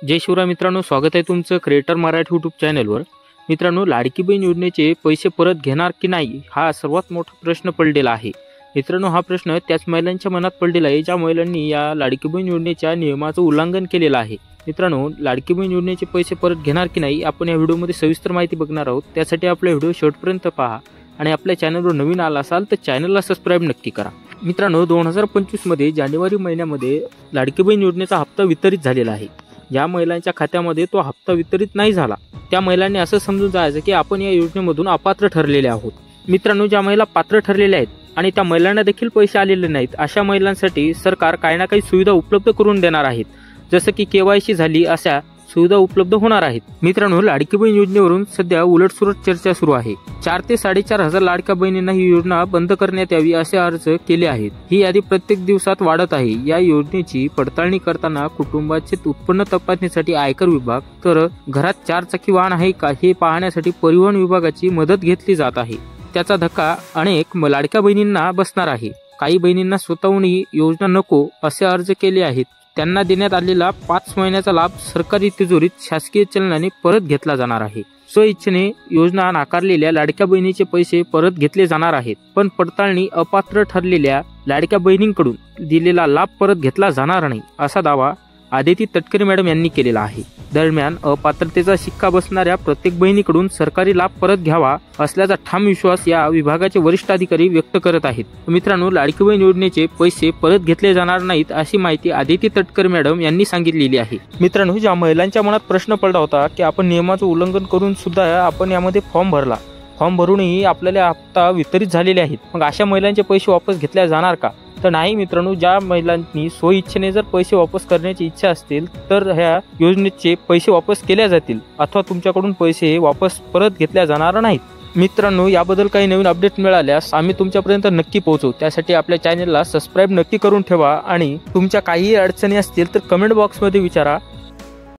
जय शिवराय मित्रांनो, स्वागत आहे तुमचं क्रिएटर मराठी यूट्यूब चॅनलवर। मित्रांनो, लाडकी बहीण योजनेचे पैसे परत घेणार की नाही हा सर्वात मोठा प्रश्न पडलेला आहे। मित्रांनो, हा प्रश्न त्याच महिलांच्या मनात पडलेला आहे ज्या महिलांनी या लाडकी बहीण योजनेच्या नियमाचं उल्लंघन केलेलं आहे। मित्रांनो, लाडकी बहीण योजनेचे पैसे परत घेणार की नाही आपण या व्हिडिओमध्ये सविस्तर माहिती बघणार आहोत। त्यासाठी आपला व्हिडिओ शेवटपर्यंत पहा आणि आपल्या चॅनलवर नवीन आला असाल तर चॅनलला सबस्क्राइब नक्की करा। मित्रांनो, 2025 मध्ये जानेवारी महिन्यामध्ये लाडकी बहीण योजनेचा हप्ता वितरित झालेला आहे। ज्या महिलांच्या खात्यामध्ये तो हप्ता वितरित नाही झाला त्या महिलांनी असं समजून जायचं की आपण या योजनेमधून अपात्र ठरलेले आहोत। मित्रांनो, ज्या महिला पात्र ठरलेल्या आहेत आणि त्या महिलांना देखील पैसे आलेले नाहीत अशा महिलांसाठी सरकार काही ना काही सुविधा उपलब्ध करून देणार आहेत, जसं की केवायसी झाली अशा सुविधा उपलब्ध होणार आहेत। मित्रांनो, लाडकी बहीण योजनेवरून सध्या उलटसुलट चर्चा सुरू आहे। 4 ते 4.5 हजार लाडक्या बहिणींना ही योजना बंद करण्यात यावी असे अर्ज केले आहेत। ही यादी प्रत्येक दिवसात वाढत आहे। या योजनेची पडताळणी करताना कुटुंबाचे उत्पन्न तपासणीसाठी आयकर विभाग तर घरात 4 चाकी वाहन आहे का हे पाहण्यासाठी परिवहन विभागाची मदत घेतली जात आहे। त्याचा धक्का अनेक लाडक्या बहिणींना बसणार आहे। काही बहिणींना स्वतःहून ही योजना नको असे अर्ज केले आहेत। त्यांना देण्यात आलेला 5 महिन्याचा लाभ सरकारी तिजोरीत शासकीय चलनाने परत घेतला जाणार आहे। स्वइच्छेने योजना नाकारलेल्या लाडक्या बहिणीचे पैसे परत घेतले जाणार आहेत, पण पडताळणी अपात्र ठरलेल्या लाडक्या बहिणींकडून दिलेला लाभ परत घेतला जाणार नाही असा दावा आदिती तटकरे मॅडम यांनी केलेला आहे। दरम्यान अपात्रतेचा शिक्का बसणाऱ्या प्रत्येक बहिणीकडून सरकारी लाभ परत घ्यावा असल्याचा ठाम विश्वास या विभागाचे वरिष्ठ अधिकारी व्यक्त करत आहेत। मित्रांनो, लाडकी बहीण योजनेचे पैसे परत घेतले जाणार नाहीत अशी माहिती आदिती तटकरे मॅडम यांनी सांगितलेली आहे। मित्रांनो, ज्या महिलांच्या मनात प्रश्न पडला होता की आपण नियमाचं उल्लंघन करून सुद्धा आपण यामध्ये फॉर्म भरूनही आपल्याला हप्ता वितरित झालेले आहेत, मग अशा महिलांचे पैसे वापस घेतले जाणार का? तर नाही मित्रांनो, ज्या महिलांनी स्वइच्छेने जर पैसे वापस करण्याची इच्छा असतील तर ह्या योजनेचे पैसे वापस केल्या जातील अथवा तुमच्याकडून पैसे वापस परत घेतल्या जाणार नाहीत। मित्रांनो, याबद्दल काही नवीन अपडेट मिळाल्यास आम्ही तुमच्यापर्यंत नक्की पोहोचवू। त्यासाठी आपल्या चॅनलला सबस्क्राइब नक्की करून ठेवा आणि तुमच्या काही अडचणी असतील तर कमेंट बॉक्समध्ये विचारा,